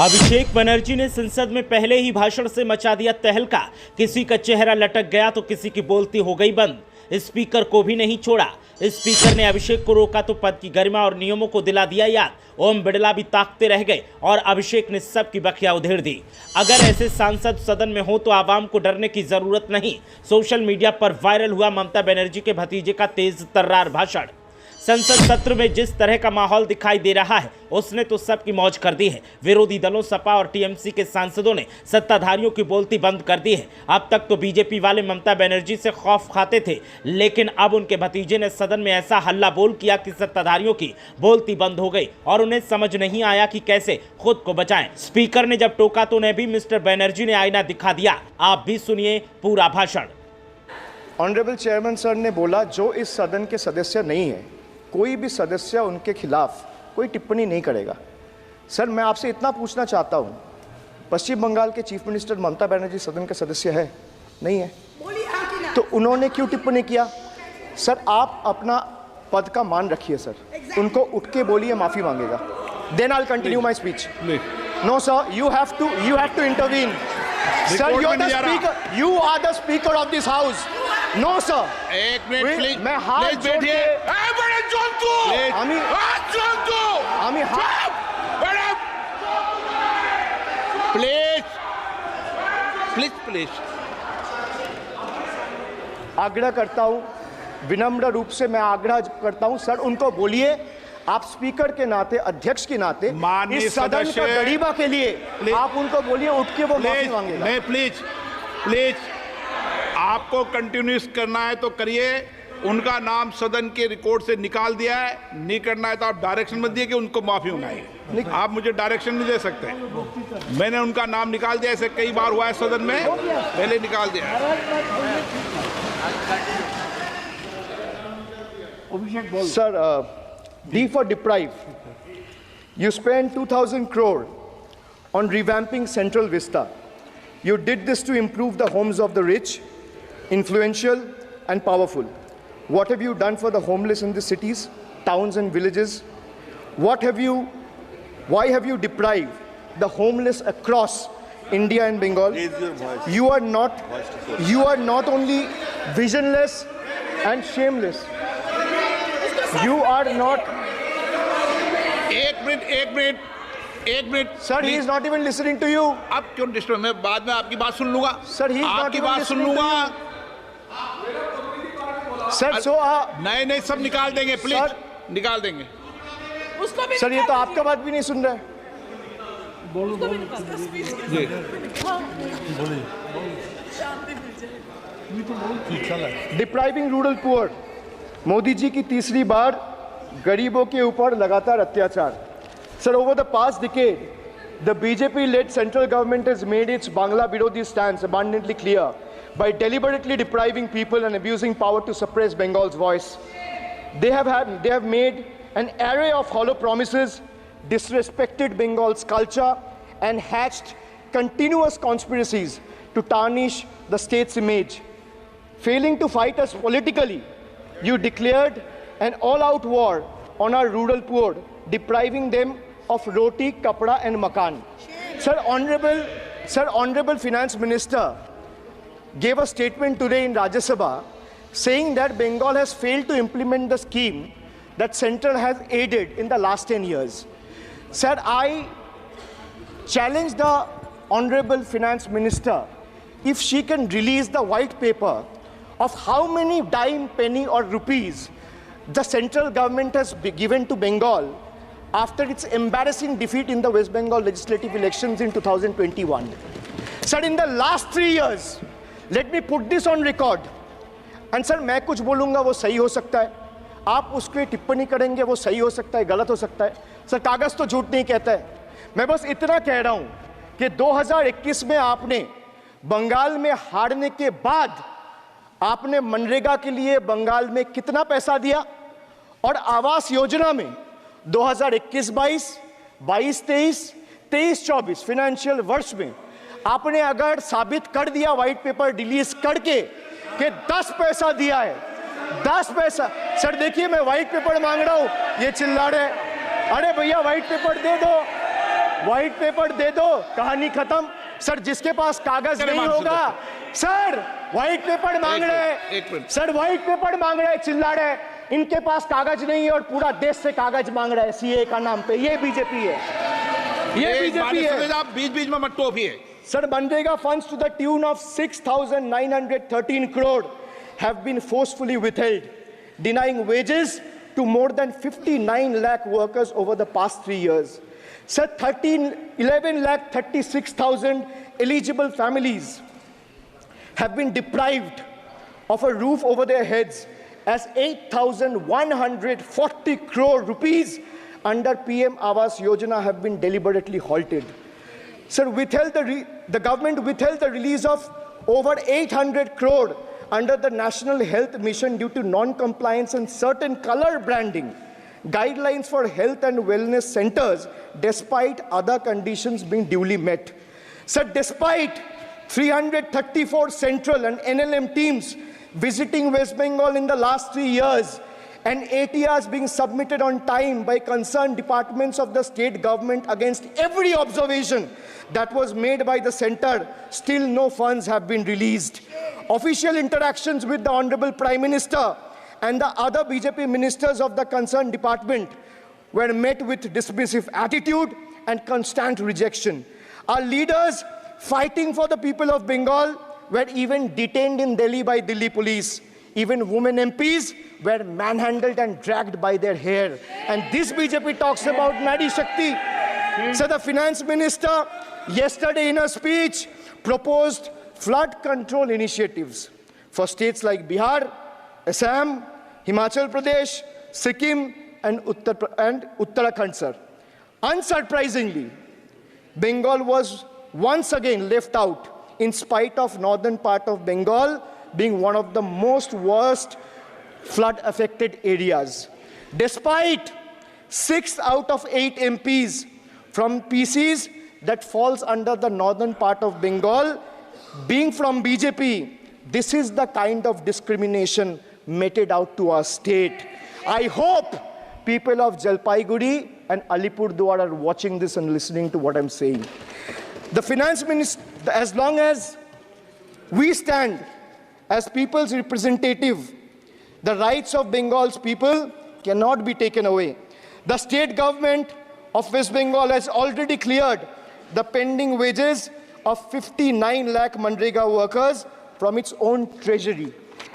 अभिषेक बनर्जी ने संसद में पहले ही भाषण से मचा दिया तहलका। किसी का चेहरा लटक गया तो किसी की बोलती हो गई बंद। स्पीकर को भी नहीं छोड़ा। स्पीकर ने अभिषेक को रोका तो पद की गरिमा और नियमों को दिला दिया याद। ओम बिड़ला भी ताकते रह गए और अभिषेक ने सबकी बखिया उधेड़ दी। अगर ऐसे सांसद सदन में हो तो आवाम को डरने की जरूरत नहीं। सोशल मीडिया पर वायरल हुआ ममता बनर्जी के भतीजे का तेज तर्रार भाषण। संसद सत्र में जिस तरह का माहौल दिखाई दे रहा है उसने तो सबकी मौज कर दी है। विरोधी दलों सपा और टीएमसी के सांसदों ने सत्ताधारियों की बोलती बंद कर दी है। अब तक तो बीजेपी वाले ममता बनर्जी से खौफ खाते थे, लेकिन अब उनके भतीजे ने सदन में ऐसा हल्ला बोल किया कि सत्ताधारियों की बोलती बंद हो गई और उन्हें समझ नहीं आया कि कैसे खुद को बचाएं। स्पीकर ने जब टोका तो उन्हें भी मिस्टर बनर्जी ने आईना दिखा दिया। आप भी सुनिए पूरा भाषण। ऑनरेबल चेयरमैन सर ने बोला जो इस सदन के सदस्य नहीं है, कोई भी सदस्य उनके खिलाफ कोई टिप्पणी नहीं करेगा। सर मैं आपसे इतना पूछना चाहता हूं, पश्चिम बंगाल के चीफ मिनिस्टर ममता बनर्जी सदन के सदस्य है? नहीं है, तो उन्होंने क्यों टिप्पणी किया? सर आप अपना पद का मान रखिए सर, उनको उठ के बोलिए माफी मांगेगा। Then I will continue my speech. No sir, you have to intervene. Sir you are the speaker, you are the speaker of this house. No sir, एक मिनट प्लीज, मैं हाथ जोड़ के प्लीज आग्रह करता हूं, विनम्र रूप से मैं आग्रह करता हूं सर, उनको बोलिए आप स्पीकर के नाते, अध्यक्ष के नाते इस सदन का गरिमा के लिए आप उनको बोलिए उठ के वो माफी मांगेगा। नहीं प्लीज आपको कंटिन्यूस करना है तो करिए। उनका नाम सदन के रिकॉर्ड से निकाल दिया है, नहीं करना है तो आप डायरेक्शन मत दिए कि उनको माफी मंगाइए। आप मुझे डायरेक्शन नहीं दे सकते। मैंने उनका नाम निकाल दिया, ऐसे कई बार हुआ है सदन में, पहले निकाल दिया है। Sir D for deprive. You spent 2,000 crore on revamping Central Vista. You did this to improve the homes of the rich, influential and powerful. What have you done for the homeless in the cities, towns and villages? Why have you deprived the homeless across India and Bengal? You are not only visionless and shameless. You are not. एक minute Sir, he is not even listening to you. अब क्यों disturb? मैं बाद में आपकी बात सुन लूंगा। Sir, he is आपकी not even बात सुन listening to लूंगा। Sir, so नहीं सब निकाल देंगे, प्लीज Sir, निकाल देंगे। सर ये तो आपका बात भी नहीं सुन रहा है। Depriving rural poor, Modi ji की तीसरी बार गरीबों के ऊपर लगातार अत्याचार। Sir over the past decade the BJP-led central government has made its Bangla Birodhi stance abundantly clear by deliberately depriving people and abusing power to suppress Bengal's voice. They have made an array of hollow promises, disrespected Bengal's culture, and hatched continuous conspiracies to tarnish the state's image. Failing to fight us politically, you declared an all-out war on our rural poor, depriving them of roti, kapda, and makan. Sir, Honorable Finance Minister gave a statement today in Rajya Sabha saying that Bengal has failed to implement the scheme that Central has aided in the last 10 years. Sir, I challenge the Honorable Finance Minister if she can release the white paper of how many dime, penny or rupees the central government has given to Bengal after its embarrassing defeat in the West Bengal legislative elections in 2021. Sir, in the last 3 years, let me put this on record. And sir, मैं कुछ बोलूँगा वो सही हो सकता है, आप उसके टिप्पणी करेंगे वो सही हो सकता है, गलत हो सकता है। सर, कागज़ तो झूठ नहीं कहता है। मैं बस इतना कह रहा हूँ कि 2021 में आपने बंगाल में हारने के बाद आपने मनरेगा के लिए बंगाल में कितना पैसा दिया और आवास योजना में 2021-22, 22-23, 23-24 फाइनेंशियल वर्ष में आपने अगर साबित कर दिया व्हाइट पेपर रिलीज करके कि 10 पैसा दिया है, 10 पैसा। सर देखिए, मैं व्हाइट पेपर मांग रहा हूं, ये चिल्ला रहे, अरे भैया व्हाइट पेपर दे दो, व्हाइट पेपर दे दो, कहानी खत्म। सर जिसके पास कागज नहीं होगा, सर व्हाइट पेपर मांग रहे हैं, सर व्हाइट पेपर मांग रहे हैं, चिल्ला रहे हैं, इनके पास कागज नहीं है और पूरा देश से कागज मांग रहा है सीए का नाम पे। ये बीजेपी है, ये बीजेपी है। आप बीच बीच में मत टोपिए। Sir MNREGA funds to the tune of 6,913 crore have been forcefully withheld, denying wages to more than 59 lakh workers over the past 3 years. Sir, 11 lakh 36,000 eligible families have been deprived of a roof over their heads as 8,140 crore rupees under PM Awas Yojana have been deliberately halted. Sir, the government withheld the release of over 800 crore under the National Health Mission due to non-compliance and certain color branding guidelines for health and wellness centers, despite other conditions being duly met. Sir, despite 334 central and NLM teams visiting West Bengal in the last 3 years, and ATRs being submitted on time by concerned departments of the state government against every observation that was made by the center, still no funds have been released. Official interactions with the Honorable Prime Minister and the other BJP ministers of the concerned department were met with dismissive attitude and constant rejection. Our leaders fighting for the people of Bengal were even detained in Delhi by Delhi police. Even women MPs were manhandled and dragged by their hair. And this BJP talks about Nari Shakti. So the finance minister yesterday in a speech proposed flood control initiatives for states like Bihar, Assam, Himachal Pradesh, Sikkim, and Uttarakhand, sir. Unsurprisingly, Bengal was once again left out in spite of northern part of Bengal being one of the most worst flood-affected areas. Despite 6 out of 8 MPs from PCs that falls under the northern part of Bengal being from BJP, this is the kind of discrimination meted out to our state. I hope people of Jalpaiguri and Alipurduar are watching this and listening to what I'm saying. The finance minister, as long as we stand as people's representative, the rights of Bengal's people cannot be taken away. The state government of West Bengal has already cleared the pending wages of 59 lakh Manrega workers from its own treasury.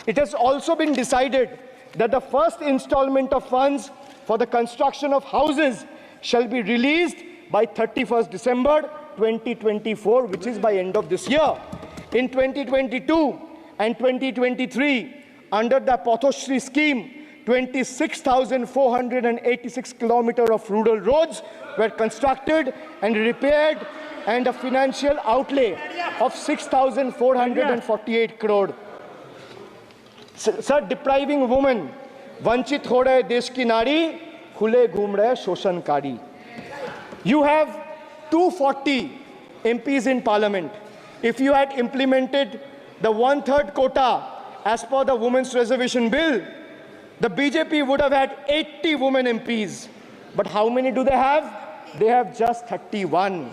It has also been decided that the first installment of funds for the construction of houses shall be released by 31st December 2024, which is by end of this year. In 2022 and 2023, under the Pathoshri scheme, 26,486 kilometers of rural roads were constructed and repaired, and a financial outlay of 6,448 crore. Sir, depriving women, vanchit ho rahe desh ki nari, khule ghum rahe shoshankari. You have 240 MPs in parliament. If you had implemented the 1/3 quota as per the Women's Reservation Bill, the BJP would have had 80 women MPs. But how many do they have? They have just 31,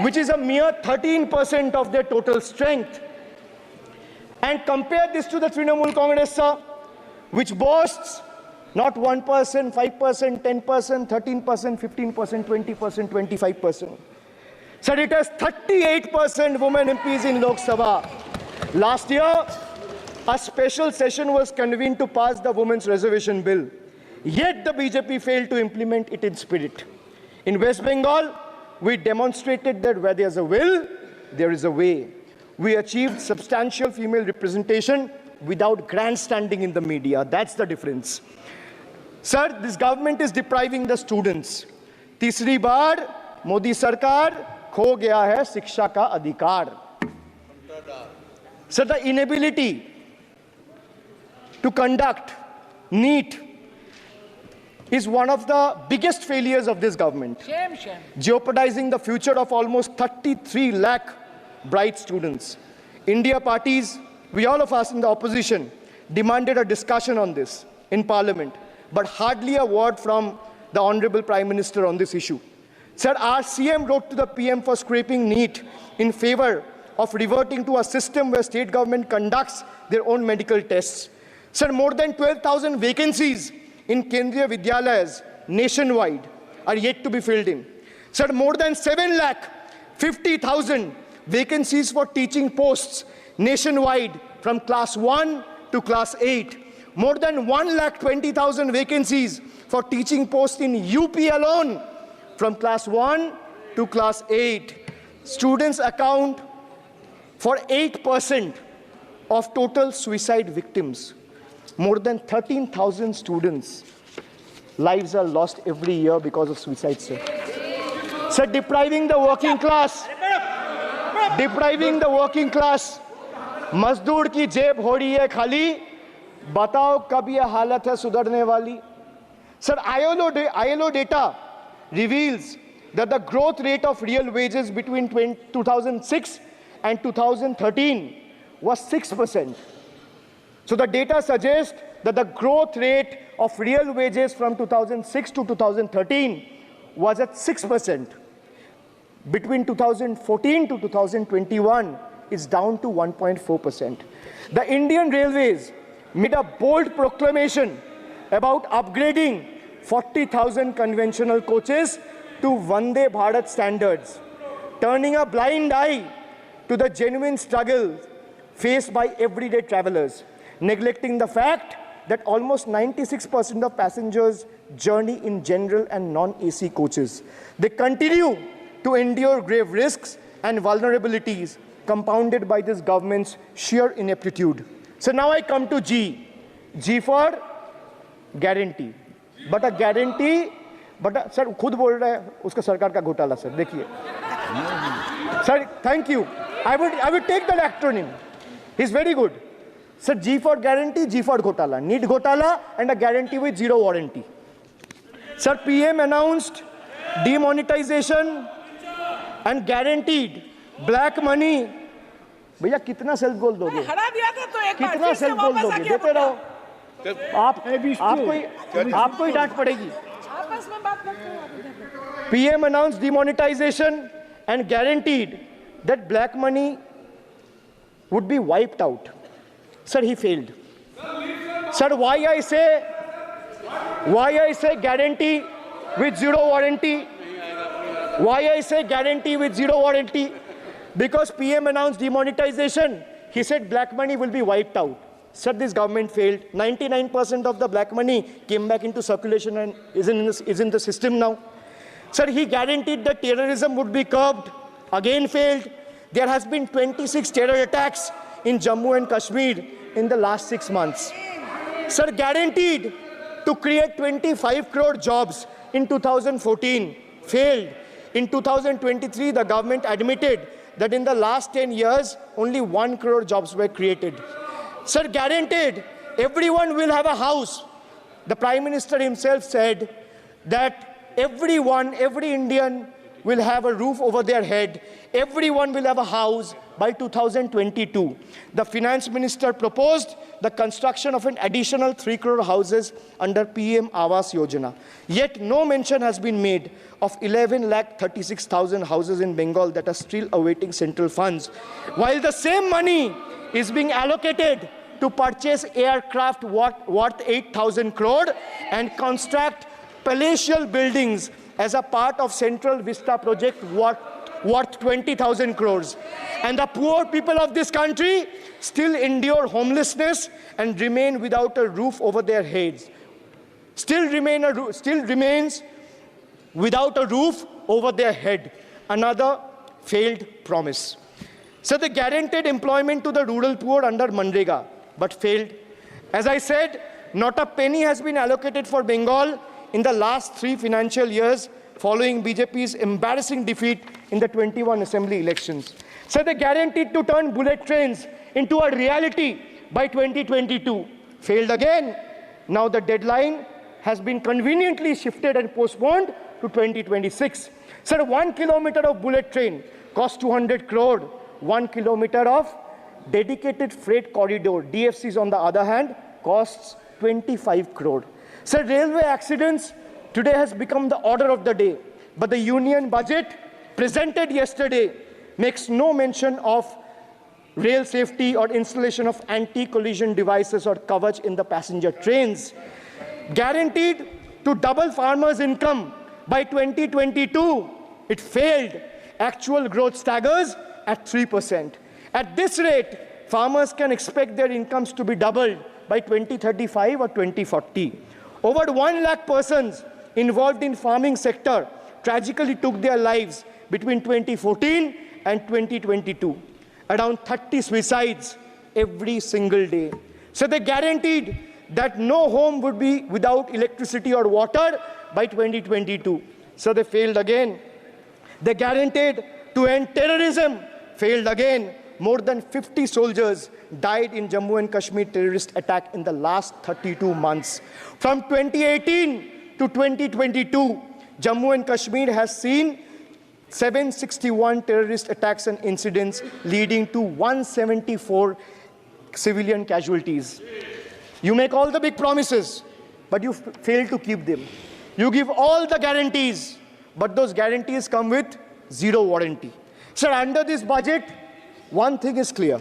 which is a mere 13% of their total strength. And compare this to the Trinamool Congress, sir, which boasts not 1%, 5%, 10%, 13%, 15%, 20%, 25%. Sir, it has 38% women MPs in Lok Sabha. Last year, a special session was convened to pass the Women's Reservation Bill. Yet the BJP failed to implement it in spirit. In West Bengal, we demonstrated that where there's a will, there is a way. We achieved substantial female representation without grandstanding in the media. That's the difference. Sir, this government is depriving the students. तीसरी बार मोदी सरकार खो गया है शिक्षा का अधिकार. Sir, the inability to conduct NEET is one of the biggest failures of this government, jeopardizing the future of almost 33 lakh bright students. India parties, we all of us in the opposition, demanded a discussion on this in parliament, but hardly a word from the Honorable Prime Minister on this issue. Sir, our CM wrote to the PM for scrapping NEET in favor of reverting to a system where state government conducts their own medical tests. Sir, more than 12,000 vacancies in Kendriya Vidyalayas nationwide are yet to be filled in. Sir, more than 7,50,000 vacancies for teaching posts nationwide from class 1 to class 8. More than 1,20,000 vacancies for teaching posts in UP alone from class 1 to class 8. Students account for 8% of total suicide victims. More than 13,000 students' lives are lost every year because of suicide, sir. Sir, depriving the working class, मजदूर की जेब हो रही है खाली, बताओ कब ये हालत है सुधरने वाली? Sir, ILO data reveals that the growth rate of real wages between 2006 and 2013 was 6%. So the data suggests that the growth rate of real wages from 2006 to 2013 was at 6%. Between 2014 to 2021, it's down to 1.4%. The Indian Railways made a bold proclamation about upgrading 40,000 conventional coaches to Vande Bharat standards, turning a blind eye to the genuine struggle faced by everyday travelers, neglecting the fact that almost 96% of passengers journey in general and non-AC coaches. They continue to endure grave risks and vulnerabilities compounded by this government's sheer ineptitude. So now I come to G. G for guarantee. But a guarantee, sir, खुद बोल रहा है उसका सरकार का घोटाला, sir. देखिए. Sir, thank you. I would take that acronym. He's very good. Sir, G for guarantee, G for घोटाला. Need घोटाला and a guarantee with zero warranty. Sir, PM announced demonetization and guaranteed black money. भैया कितना self goal दोगे? हरा दिया था तो एक बार कितना सेल्फ गोल दोगे? देते रहो. आपको ही डांट पड़ेगी. आपस में बात करते हैं. PM announced demonetization and guaranteed that black money would be wiped out. Sir, he failed. Sir, why I say guarantee with zero warranty? Why I say guarantee with zero warranty? Because PM announced demonetization. He said black money will be wiped out. Sir, this government failed. 99% of the black money came back into circulation and is in the system now. Sir, he guaranteed that terrorism would be curbed. Again failed. There has been 26 terror attacks in Jammu and Kashmir in the last 6 months. Sir, guaranteed to create 25 crore jobs in 2014. Failed. In 2023, the government admitted that in the last 10 years, only 1 crore jobs were created. Sir, guaranteed everyone will have a house. The Prime Minister himself said that every Indian will have a roof over their head. Everyone will have a house by 2022. The Finance Minister proposed the construction of an additional 3 crore houses under PM Awas Yojana. Yet no mention has been made of 11,36,000 houses in Bengal that are still awaiting central funds, while the same money is being allocated to purchase aircraft worth 8,000 crore and construct palatial buildings as a part of Central Vista project worth 20,000 crores. And the poor people of this country still endure homelessness and remain without a roof over their heads. Still remains without a roof over their head. Another failed promise. So they guaranteed employment to the rural poor under Manrega, but failed. As I said, not a penny has been allocated for Bengal in the last 3 financial years following BJP's embarrassing defeat in the 21 assembly elections. So they guaranteed to turn bullet trains into a reality by 2022. Failed again. Now the deadline has been conveniently shifted and postponed to 2026. Sir, 1 kilometer of bullet train costs 200 crore. 1 kilometer of dedicated freight corridor, DFCs on the other hand, costs 25 crore. Sir, railway accidents today has become the order of the day. but the union budget presented yesterday makes no mention of rail safety or installation of anti-collision devices or Kavach in the passenger trains. Guaranteed to double farmers' income by 2022, it failed. Actual growth staggers at 3%. At this rate, farmers can expect their incomes to be doubled by 2035 or 2040. Over 1 lakh persons involved in farming sector tragically took their lives between 2014 and 2022. Around 30 suicides every single day. So they guaranteed that no home would be without electricity or water by 2022. So they failed again. They guaranteed to end terrorism, failed again. More than 50 soldiers died in Jammu and Kashmir terrorist attack in the last 32 months. From 2018 to 2022, Jammu and Kashmir has seen 761 terrorist attacks and incidents leading to 174 civilian casualties. You make all the big promises, but you fail to keep them. You give all the guarantees, but those guarantees come with zero warranty. Sir, under this budget, one thing is clear.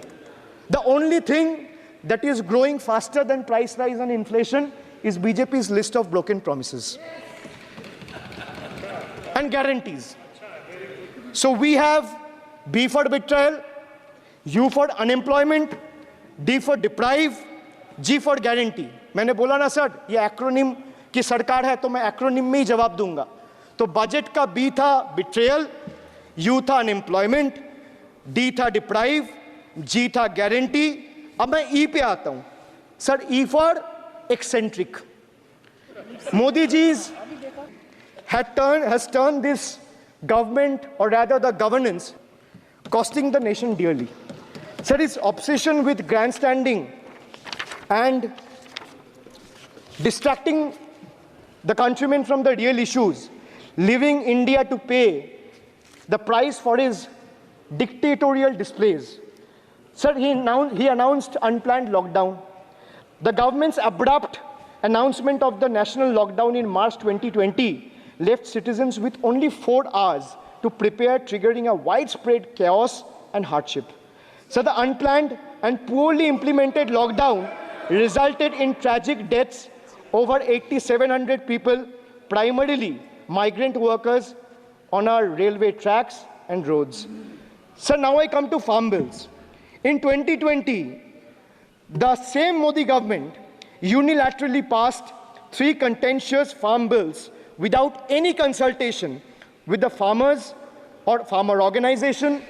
The only thing that is growing faster than price rise and inflation is BJP's list of broken promises and guarantees. So we have B for betrayal, U for unemployment, D for deprive, G for guarantee. मैंने बोला ना sir, ये acronym की सरकार है तो मैं acronym में ही जवाब दूंगा. तो बजट का B था betrayal, U था unemployment, D था deprive, G था guarantee. अब मैं E पे आता हूं. Sir, E for eccentric. Modi ji's has turned this government, or rather the governance, costing the nation dearly. Sir, his obsession with grandstanding and distracting the countrymen from the real issues, leaving India to pay the price for his dictatorial displays. Sir, he announced unplanned lockdown. The government's abrupt announcement of the national lockdown in March 2020 left citizens with only 4 hours to prepare, triggering a widespread chaos and hardship. So the unplanned and poorly implemented lockdown resulted in tragic deaths. Over 8,700 people, primarily migrant workers, on our railway tracks and roads. So now I come to farm bills. In 2020, the same Modi government unilaterally passed 3 contentious farm bills without any consultation with the farmers or farmer organization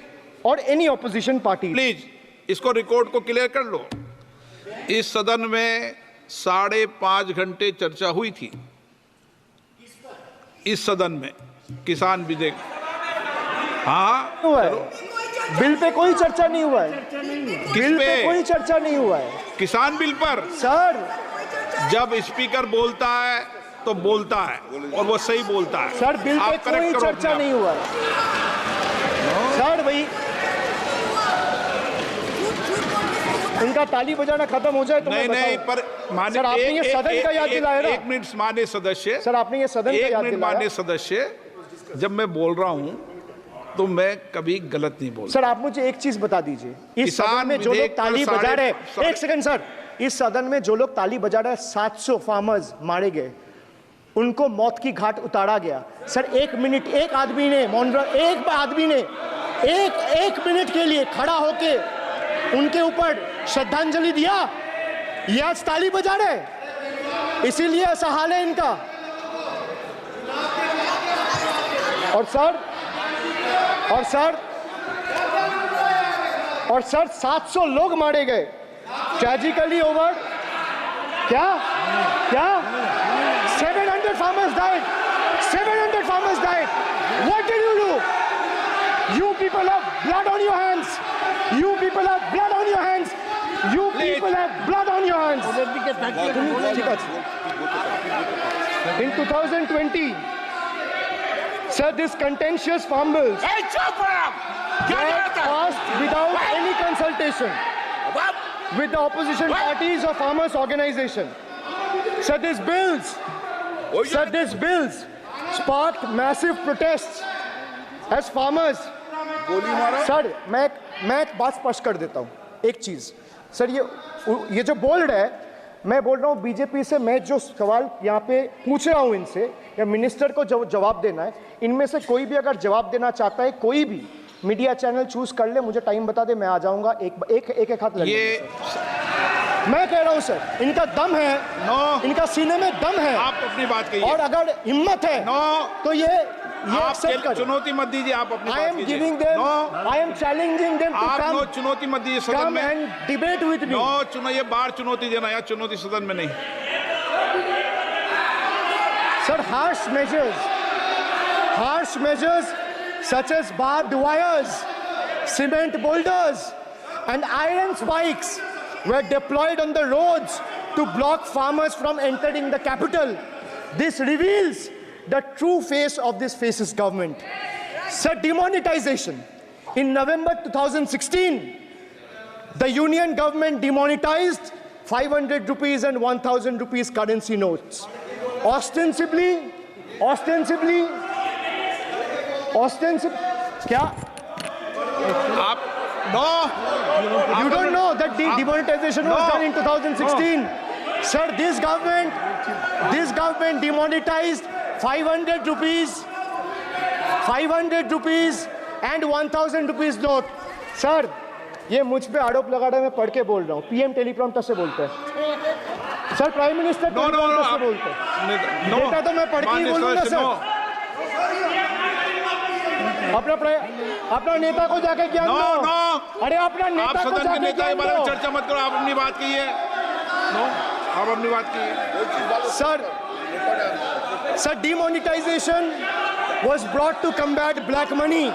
or any opposition party. Please इसको record को clear कर लो. इस सदन में 5.5 घंटे चर्चा हुई थी. इस सदन में किसान विधेयक. हाँ, हुआ है. बिल पे कोई चर्चा नहीं हुआ है. बिल पे कोई चर्चा नहीं हुआ है. किसान बिल पर सर, जब स्पीकर बोलता है तो बोलता है और वो सही बोलता है. सर, बिल पे कोई चर्चा नहीं हुआ है. सर, भाई उनका ताली बजाना खत्म हो जाए तो नहीं, पर माननीय सर, आपने ये सदन का याद दिलाया ना. 1 मिनट माननीय सदस्य. सर, आपने ये सदन का याद दिलाया. माननीय सदस्य, जब मैं बोल रहा हूं तो मैं कभी गलत नहीं बोलता. सर, आप मुझे एक चीज बता दीजिए. इस सदन में जो लोग ताली बजा रहे हैं, एक सेकंड सर, इस सदन में जो लोग ताली बजा रहे हैं, 700 फार्मर्स मारे गए, उनको मौत की घाट उतारा गया. सर, 1 मिनट, एक आदमी ने एक मिनट के लिए खड़ा होके उनके ऊपर श्रद्धांजलि दिया. ये आज ताली बजा रहे, इसीलिए ऐसा हाल है इनका. और सर 700 लोग मारे गए. Tragically over. क्या 700 farmers died. 700 farmers died. What did you do? You people have blood on your hands. You people have blood on your hands. You people have blood on your hands. In 2020, sir, this contentious farm bills were passed without any consultation with the opposition parties or farmers' organization. Sir, these bills sparked massive protests as farmers. Sir मैं एक बात स्पष्ट कर देता हूं, एक चीज sir, ये जो बोल्ड है, मैं बोल रहा हूं बीजेपी से, मैं जो सवाल यहां पे पूछ रहा हूं इनसे, या मिनिस्टर को जवाब देना है, इनमें से कोई भी अगर जवाब देना चाहता है, कोई भी मीडिया चैनल चूज कर ले, मुझे टाइम बता दे, मैं आ जाऊंगा, एक हाथ लग मैं कह रहा हूं सर, इनका दम है, इनका सीने में दम है, आप अपनी बात कहिए, और अगर हिम्मत है तो ये आप चुनौती मत दीजिए, आप अपनी बात कीजिए। I am challenging them to आप come, चुनौती मत दीजिए सदन में, and debate with me. ये बार चुनौती देना, या चुनौती सदन में नहीं। Sir, harsh measures such as barbed wires, cement boulders, and iron spikes were deployed on the roads to block farmers from entering the capital. This reveals the true face of this fascist government. Sir, demonetization. In November 2016, the union government demonetized 500 rupees and 1000 rupees currency notes. Ostensibly, क्या? You don't know that the demonetization was done in 2016. Sir, this government demonetized 500 rupees and 1000 rupees note. Sir, ये मुझ पे आरोप लगा रहा है, मैं पढ़ के बोल रहा हूँ, पीएम टेलीप्रॉम्प्टर से बोलते हैं सर, प्राइम मिनिस्टर टेलीप्रॉम्प्टर से बोलते हैं, डेटा तो मैं पढ़ के ही बोलूंगा सर। अपना नेता को जाके ज्ञान दो। अरे अपना नेता को जाके ज्ञान दो। चर्चा मत करो, आप अपनी बात कीजिए। आप अपनी बात कीजिए। Sir, demonetization was brought to combat black money.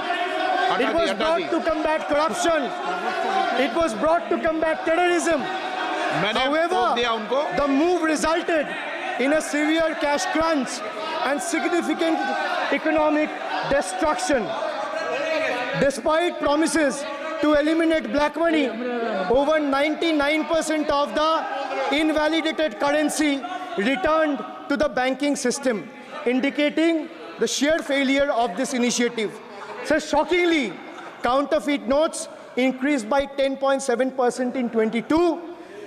It was brought to combat corruption. It was brought to combat terrorism. However, the move resulted in a severe cash crunch and significant economic destruction. Despite promises to eliminate black money, over 99% of the invalidated currency returned to the banking system, indicating the sheer failure of this initiative. So shockingly, counterfeit notes increased by 10.7% in 22,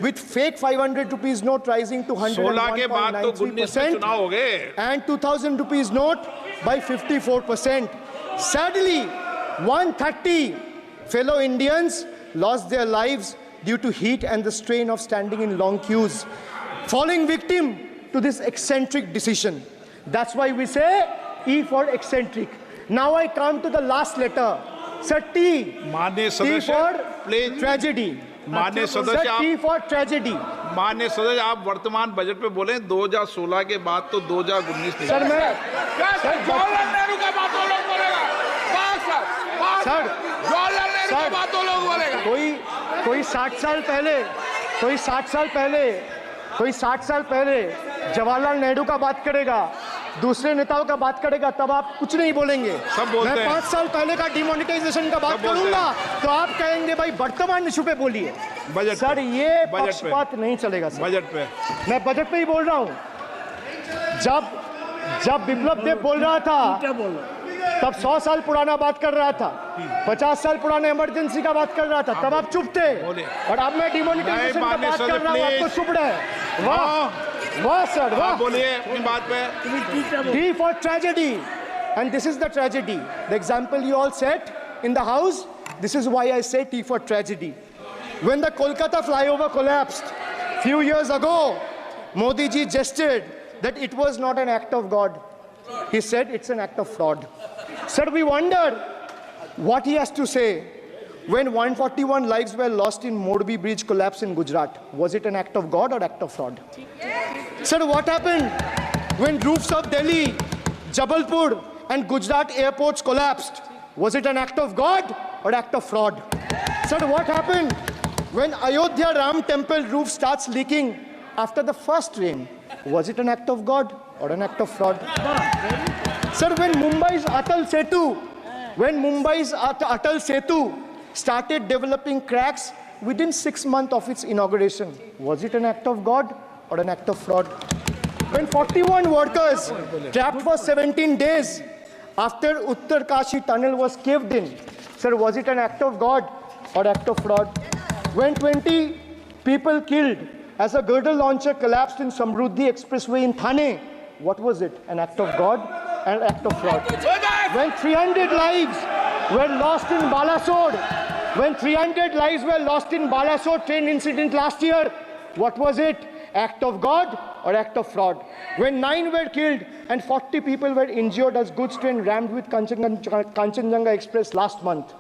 with fake 500 rupees note rising to 101.93% and 2000 rupees note by 54%. Sadly, 130 fellow Indians lost their lives due to heat and the strain of standing in long queues, falling victim to this eccentric decision. That's why we say E for eccentric. Now I come to the last letter. Sir, T. T for tragedy. माननीय सदस्य, T for tragedy. माननीय सदस्य, आप वर्तमान budget पे बोले 2016 के बाद तो 2019 नहीं। सर मैं जवाहरलाल नेहरू का बात लोग बोलेगा। जवाहरलाल नेहरू का बात लोग बोलेगा। कोई 60 साल पहले जवाहरलाल नेहरू का बात करेगा, दूसरे नेताओं का बात करेगा, तब आप कुछ नहीं बोलेंगे। सब बोलते हैं। मैं 5 साल पहले का डिमोनेटाइजेशन का बात करूंगा तो आप कहेंगे भाई वर्तमान इशू पे बोलिए। सर ये पक्षपात नहीं चलेगा सर। बजट पे मैं बजट पे ही बोल रहा हूँ। जब बिप्लब देव बोल रहा था तब 100 साल पुराना बात कर रहा था, 50 साल पुराने इमरजेंसी का बात कर रहा था, तब आप चुप थे, और अब मैं डिमोनेटाइजेशन का बात कर रहा हूँ, आपको चुप रहे। वाह सर, वाह। बोलिए अपनी बात पे। T for tragedy, and this is the tragedy. The example you all set in the house, this is why I say T for tragedy. When the Kolkata flyover collapsed few years ago, Modi ji gestured that it was not an act of God. He said it's an act of fraud. Sir, we wonder what he has to say when 141 lives were lost in Morbi Bridge collapse in Gujarat. Was it an act of God or act of fraud? Sir, what happened when roofs of Delhi, Jabalpur and Gujarat airports collapsed? Was it an act of God or act of fraud? Sir, what happened when Ayodhya Ram temple roof starts leaking after the first rain? Was it an act of God or an act of fraud? Sir, when Mumbai's Atal Setu started developing cracks within 6 months of its inauguration, was it an act of God or an act of fraud? when 41 workers trapped for 17 days after Uttarkashi tunnel was caved in. Sir, was it an act of God or act of fraud? When 20 people killed as a girdle launcher collapsed in Samruddhi Expressway in Thane, what was it? An act of God and an act of fraud? When 300 lives were lost in Balasore, when 300 lives were lost in Balasore train incident last year, what was it? Act of God or act of fraud? When 9 were killed and 40 people were injured as goods train rammed with Kanchenjunga Express last month,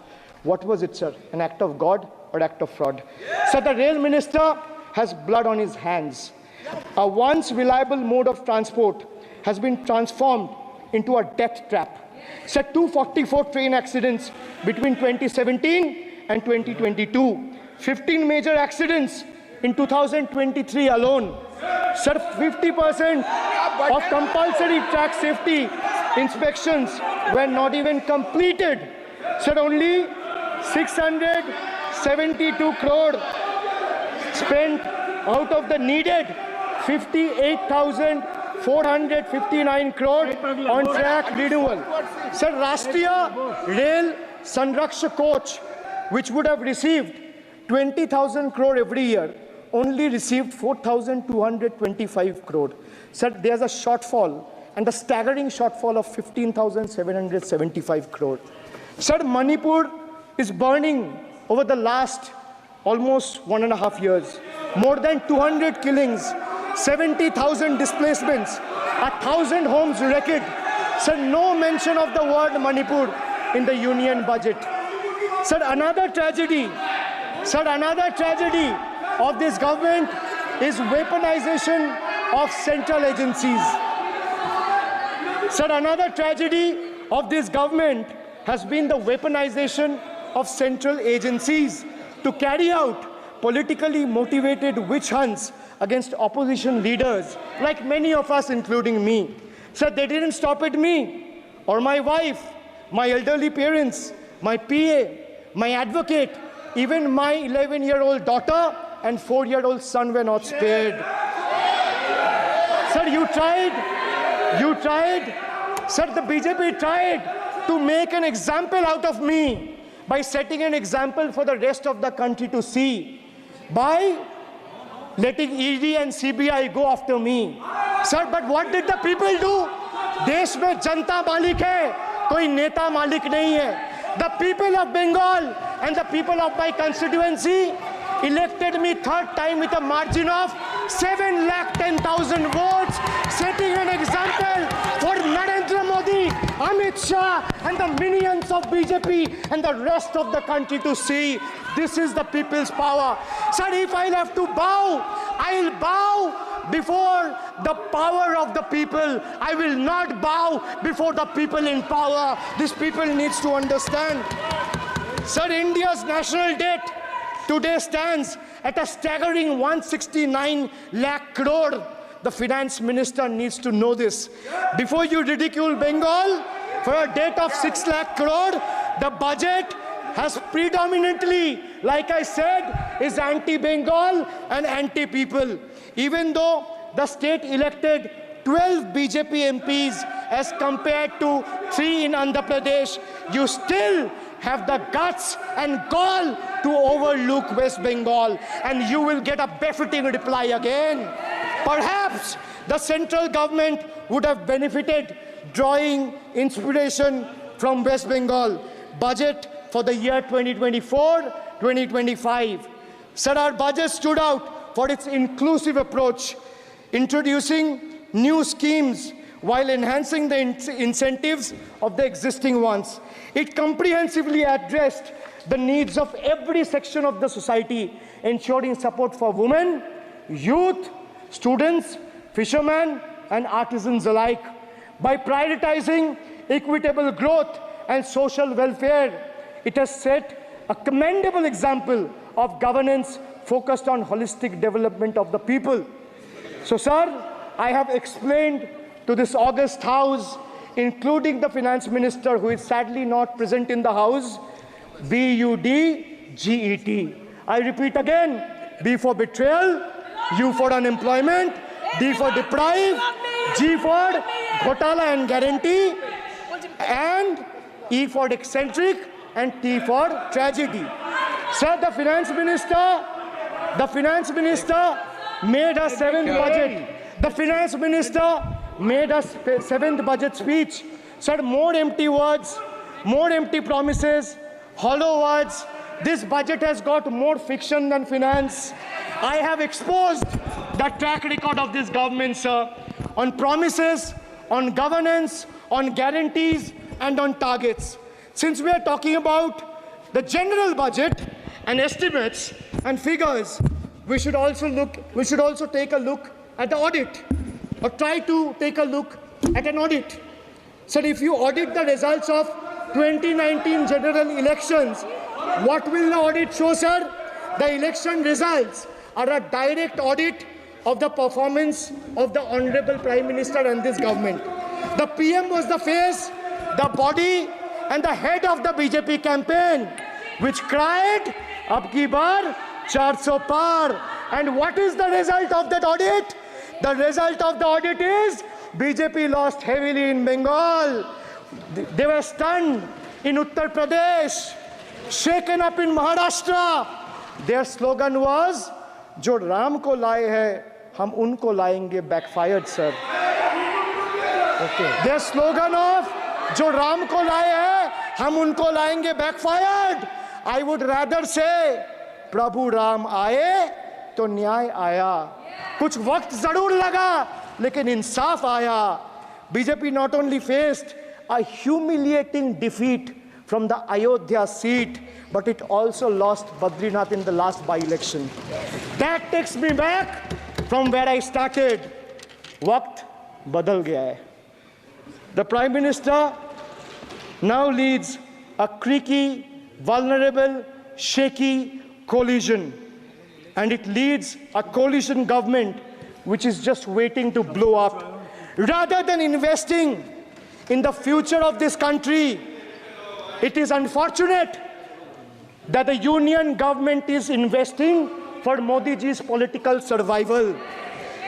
what was it, sir? An act of God or act of fraud? So the rail minister has blood on his hands. A once reliable mode of transport has been transformed into a death trap. So 244 train accidents between 2017 and 2022. 15 major accidents in 2023 alone. Sir, 50% of compulsory track safety inspections were not even completed. Sir, only 672 crore spent out of the needed 58,459 crore on track renewal. Sir, Rashtriya Rail Sanrakshak coach, which would have received 20,000 crore every year, only received 4,225 crore. Sir, there's a shortfall, and a staggering shortfall of 15,775 crore. Sir, Manipur is burning over the last almost 1.5 years. More than 200 killings, 70,000 displacements, 1,000 homes wrecked. Sir, no mention of the word Manipur in the union budget. Sir, another tragedy of this government is weaponization of central agencies. Sir, another tragedy of this government has been the weaponization of central agencies to carry out politically motivated witch hunts against opposition leaders, like many of us, including me. Sir, they didn't stop at me or my wife, my elderly parents, my PA, my advocate, even my 11-year-old daughter and 4-year-old son were not spared. Sir, you tried. Sir, the BJP tried to make an example out of me by setting an example for the rest of the country to see, by letting ED and CBI go after me. Sir, but what did the people do? देश में जनता मालिक है, कोई नेता मालिक नहीं है. The people of Bengal and the people of my constituency elected me third time with a margin of 710,000 votes, setting an example for Narendra Modi, Amit Shah and the minions of BJP and the rest of the country to see. This is the people's power. Sir, if I'll have to bow, I'll bow before the power of the people. I will not bow before the people in power. This people needs to understand. Sir, India's national debt today stands at a staggering 169 lakh crore. The finance minister needs to know this. Before you ridicule Bengal for a debt of 6 lakh crore, the budget has predominantly, like I said, is anti-Bengal and anti-people. Even though the state elected 12 BJP MPs as compared to 3 in Andhra Pradesh, you still have the guts and gall to overlook West Bengal, and you will get a befitting reply again. Perhaps the central government would have benefited drawing inspiration from West Bengal budget for the year 2024-2025. Sir, our budget stood out for its inclusive approach, introducing new schemes while enhancing the incentives of the existing ones. It comprehensively addressed the needs of every section of the society, ensuring support for women, youth, students, fishermen, and artisans alike. By prioritizing equitable growth and social welfare, it has set a commendable example of governance focused on holistic development of the people. So, sir, I have explained to this august House, including the finance minister, who is sadly not present in the House, BUDGET. I repeat again, B for betrayal, U for unemployment, D for deprive, G for घोटाला and guarantee, and E for eccentric, and T for tragedy. Sir, the finance minister made a seventh budget. The finance minister made a seventh budget speech. Sir, more empty words, more empty promises, hollow words. This budget has got more fiction than finance. I have exposed the track record of this government, sir, on promises, on governance, on guarantees, and on targets. Since we are talking about the general budget and estimates and figures, we should also take a look at the audit, or try to take a look at an audit. So if you audit the results of 2019 general elections, what will the audit show, sir? The election results are a direct audit of the performance of the Honorable Prime Minister and this government. The PM was the face, the body, and the head of the BJP campaign, which cried, "Ab ki baar 400 par." And what is the result of that audit? The result of the audit is BJP lost heavily in Bengal. They were stunned in Uttar Pradesh, shaken up in Maharashtra. Their slogan was, "Jo Ram ko laaye hai, hum unko laayenge," backfired, sir. Okay. Their slogan of "Jo Ram ko laaye hai, hum unko laayenge," backfired. I would rather say, "Prabhu Ram aaye, to न्याय आया." कुछ वक्त जरूर लगा, लेकिन इंसाफ आया. BJP not only faced a humiliating defeat from the Ayodhya seat, but it also lost Badrinath in the last by-election. That takes me back from where I started. Waqt badal gaya hai. The Prime Minister now leads a creaky, vulnerable, shaky coalition. And it leads a coalition government which is just waiting to blow up. Rather than investing in the future of this country, it is unfortunate that the union government is investing for Modi ji's political survival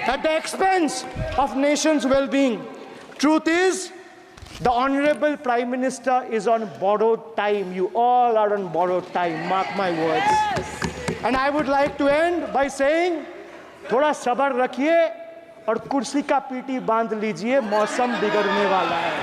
at the expense of nation's well-being. Truth is, the Honorable Prime Minister is on borrowed time. You all are on borrowed time, mark my words. And I would like to end by saying, थोड़ा सब्र रखिए और कुर्सी का PT बांध लीजिए, मौसम बिगड़ने वाला है.